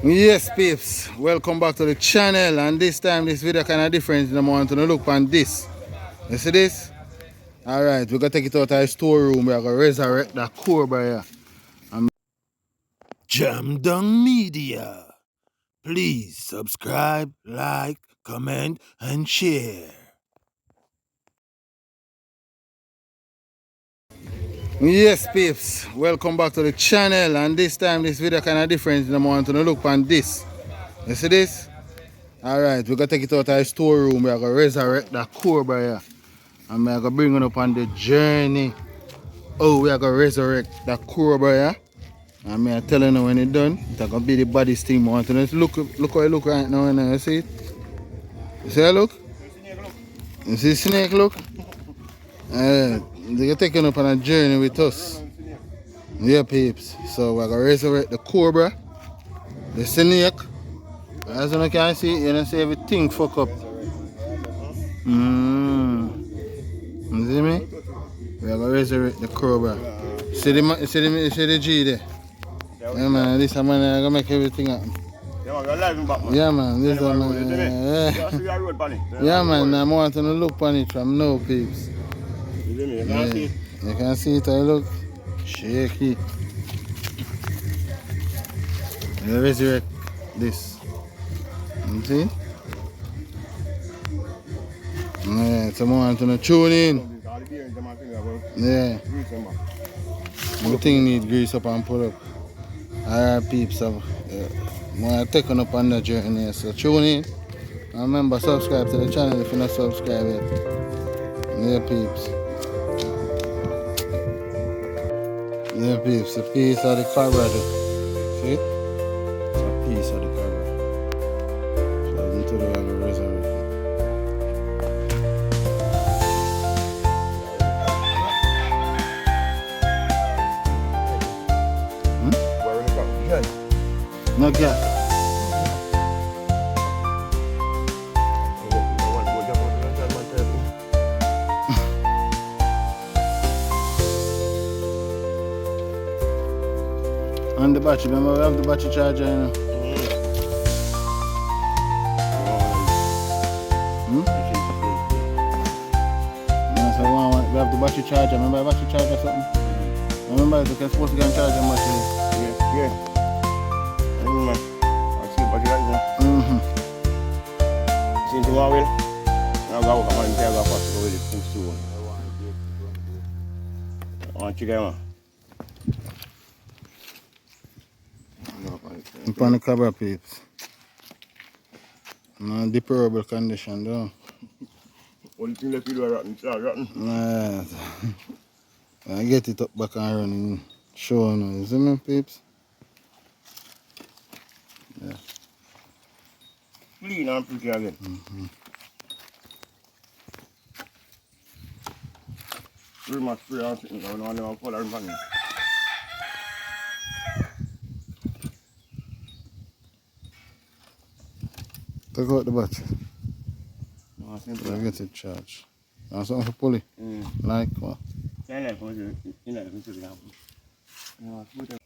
Yes, peeps, welcome back to the channel, and this time this video kind of different. I want to look on this. You see this? Alright, we're gonna take it out of the storeroom. We're gonna resurrect that Cobra here. Abondan Media. Please subscribe, like, comment, and share. Yes, peeps, welcome back to the channel, and this time this video kind of different. I want to look on this. You see this? Alright, we're gonna take it out of the storeroom. We're gonna resurrect that Cobra here. And we're gonna bring it up on the journey. Oh, we're gonna resurrect that Cobra here. And I'm telling you when it's done, it's gonna be the baddest thing. I want to look how it look right now, you see it? You see it look? You see the snake look? They're taking up on a journey with us. Yeah, peeps. So we're gonna resurrect the Cobra, the snake. As you can see, you know, see everything fuck up. You see me? We're gonna resurrect the Cobra. See the G there? Yeah, man, this man gonna make everything happen. Yeah, man, you're live back, man. Yeah, man, this man. Yeah, man, I'm wanting to look on it from now, peeps. You see me? You can see it. You can see it, I look shaky. You resurrect this. You see? Yeah, someone to tune in. Yeah. The thing need grease up and pull up. Alright, peeps. I'm taking up on the journey. So tune in. And remember, subscribe to the channel if you're not subscribed yet. Yeah, peeps. Yeah, peeps. A piece of the Cobra. See? It's a piece of the Cobra. So into the resurrect. No gas. And the battery, remember we have the battery charger, you know. Yeah, so we have the battery charger, remember the battery charger or something? Remember you can supposed to get charge them battery. Yeah. I remember. I see the battery right now. Since you want will, now go come and tell us to go with the full stone. I want you guys, man. Upon the Cobra, peeps. No deplorable condition though. Only thing left you do is rotten, it's rotten. Nah. I get it up back and running. Show now, you see me, peeps? Yeah. Clean and pretty again. Pretty much spray and sitting down and never pull her in front of me. Take out the battery. No, I think I get it charged. And something for pulley? Like what? Yeah, like what you like to do. No, I put it.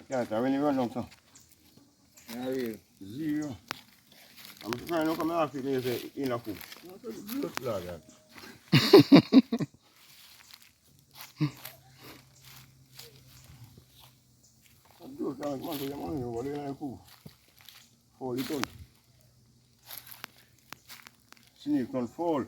Yeah, I really run down, so. Yeah, really. Zero. I'm trying to come out and say, in a cook. Just like that. I'm just like, man, you're money over there in a cook. 40 tons. Snake don't fall.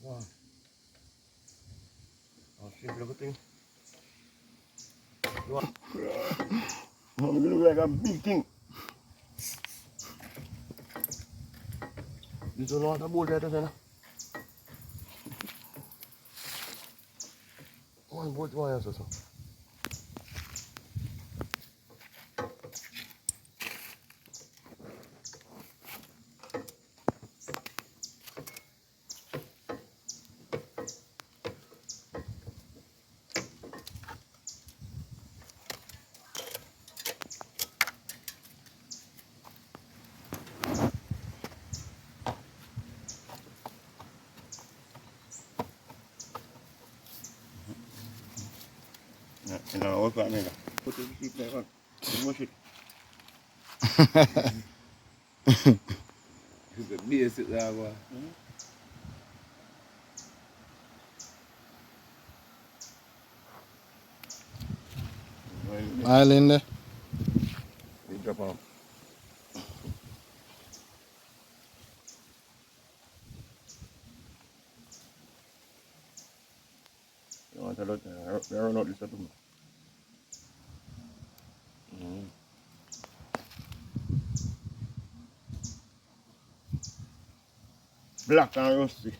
Wow. Simple good thing. It look like a big thing. You don't know what a boat that is, one boat, one else or so. You know what's that nigga? Put the sheep there on. Mush it. It's a basic that one. Island there. Big drop off. You want a lot? I run out this settlement. Black and rusty.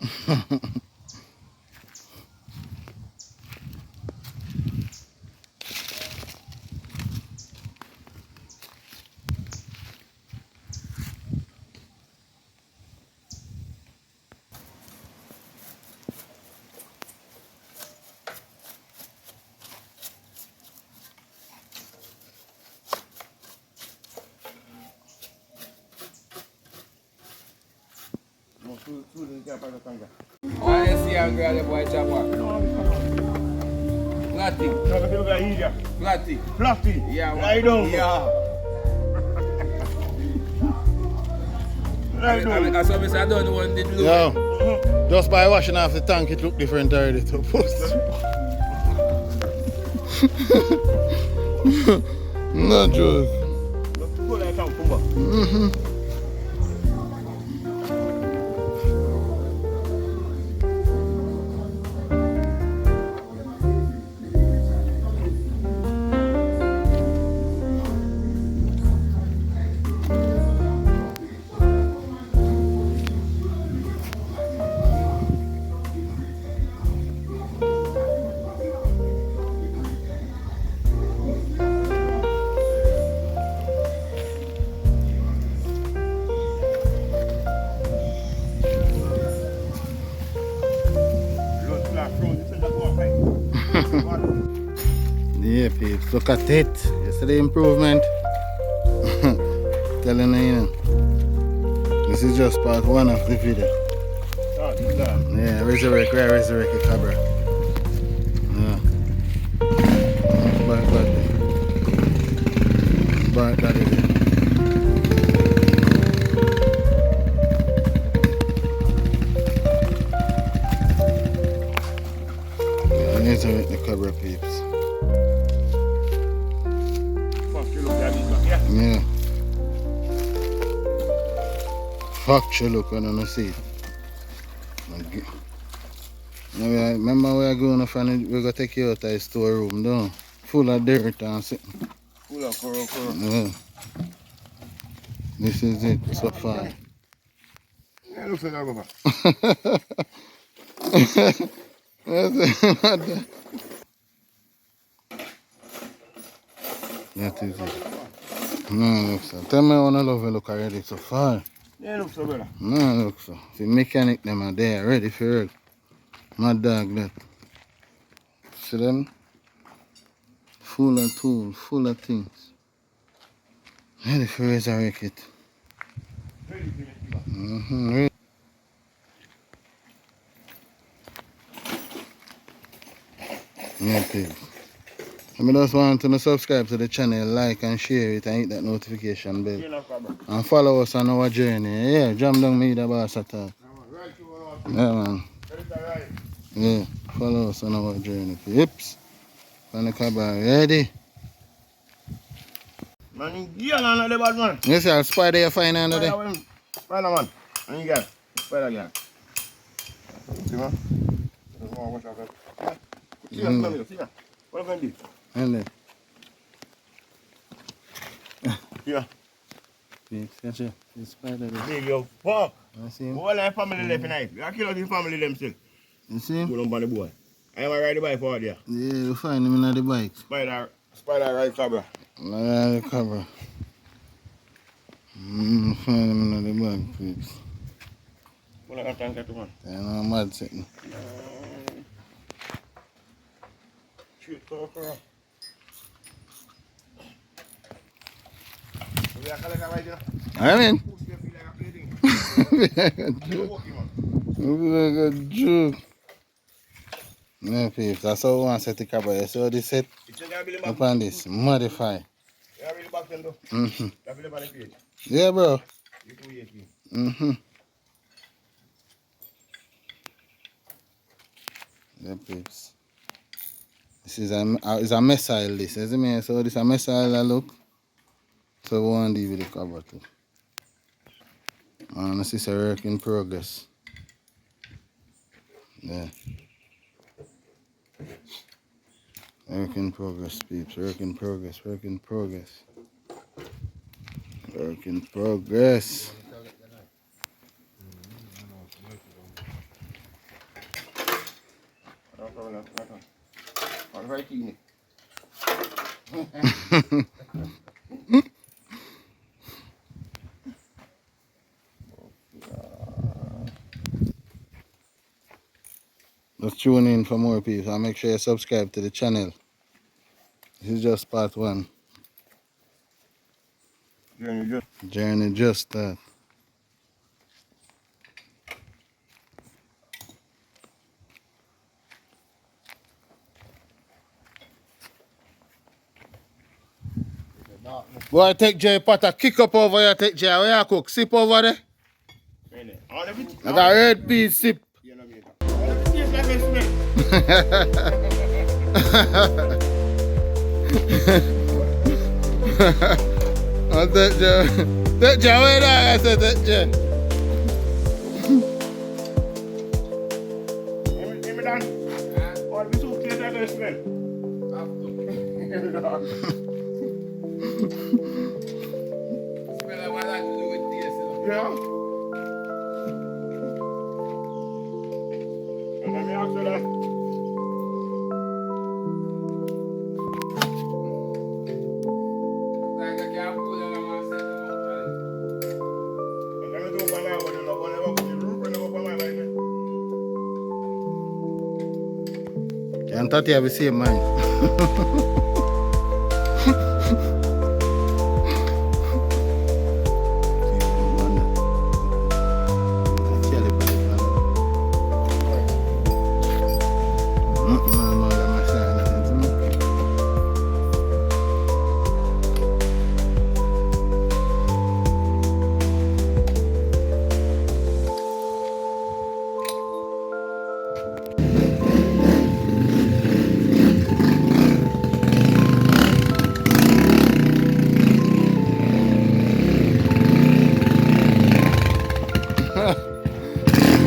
Why you see and grab the boy chopper? Flatty. Flatty. Fluffy. Yeah, Lie down. Yeah. Lie down. I saw me say I don't want the blue. Yo, just by washing off the tank, it look different already to post. No joke. Go like a kumba. Yeah, peeps, look at it. You see the improvement? Telling you, this is just part one of the video. Yeah, resurrect the Cobra. Yeah. But that is it. Yeah, resurrect the Cobra, peeps. Yeah. Fuck you look when I see it. Remember we are going from it, we're gonna take you out of the storeroom down. Full of dirt and something. Full of coral. Yeah. This is it so far. Yeah, looks like that, That is it. No, look so. Tell me I wanna love you look already so far. Yeah, looks so better. No, look so. The mechanic them are there ready for work. My dog that. See them? Full of tools, full of things. Ready for resurrect it. Ready. Yeah, people. I just want to subscribe to the channel, like and share it and hit that notification bell. And follow us on our journey. Yeah, jump down me the boss attack. Yeah, man. Yeah, follow us on our journey. Yips. On the Cobra, ready? Man, you are the bad man. You see a spider you find under there? Spider man. And you got spider again. See, man? There's more wash out there. See that? See that? What am I going to do? And then, Yeah. catch it. The spider there. Big yo. Fuck. I see him. What like family left tonight? I kill out the family themselves. You see him? Put them on the boy. I am ride the bike for there. Yeah, you find him in the bike. Spider ride Cobra. The cover. Find him in the bike, peeps. What I can get to man? I know mad sitting. Shoot, Cobra. We are collecting right there. I mean, Push them feel like a plaything. like a joke. No, peeps, that's how we want to set the cover. You see how this set up on this? Modify. Yeah, really back then though. Mm-hmm. That's really bad page. Yeah, bro. You 280. Mm-hmm. Yeah, peeps. This is a missile, this. You see me? So this is a missile, look. So we want to deal with the cover too. And this is a work in progress. Yeah. Work in progress, peeps. Work in progress. Work in progress. Work in progress. I'm very keen. Just tune in for more people and make sure you subscribe to the channel. This is just part 1. Journey just start. Boy, take J Potter, kick up over here, take J. Where you cook? Sip over there. I got red peas, sip. I'll take J. Take J, where there? I said take J. Give me done. All the soup tastes like a smell. Smell what I like to do with this. Yeah. And let me ask you that. Like I can't pull it on myself. And let me do my mind when you know whenever the roof and over my mind. Can't touch you have the same mind.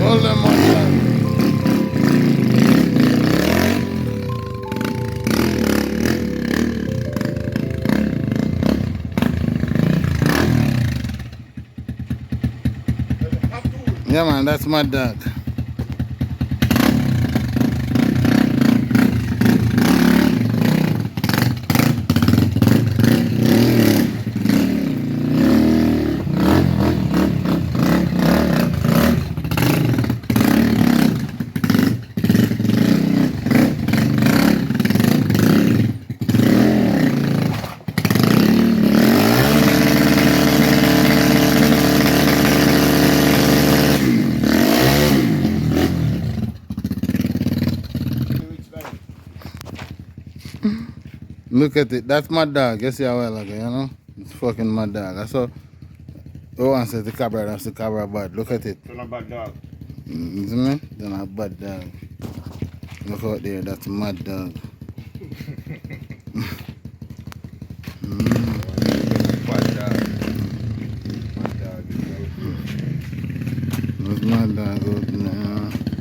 Hold them on time. Yeah man, that's my dog. Look at it. That's my dog. You see how well ago, you know? It's fucking my dog. That's how. Oh, one says the Cobra, that's the Cobra bad. Look at it. It's not a bad dog. You see me? They're not a bad dog. Look out there. That's mad dog. Bad dog. Bad dog. That's my dog out there.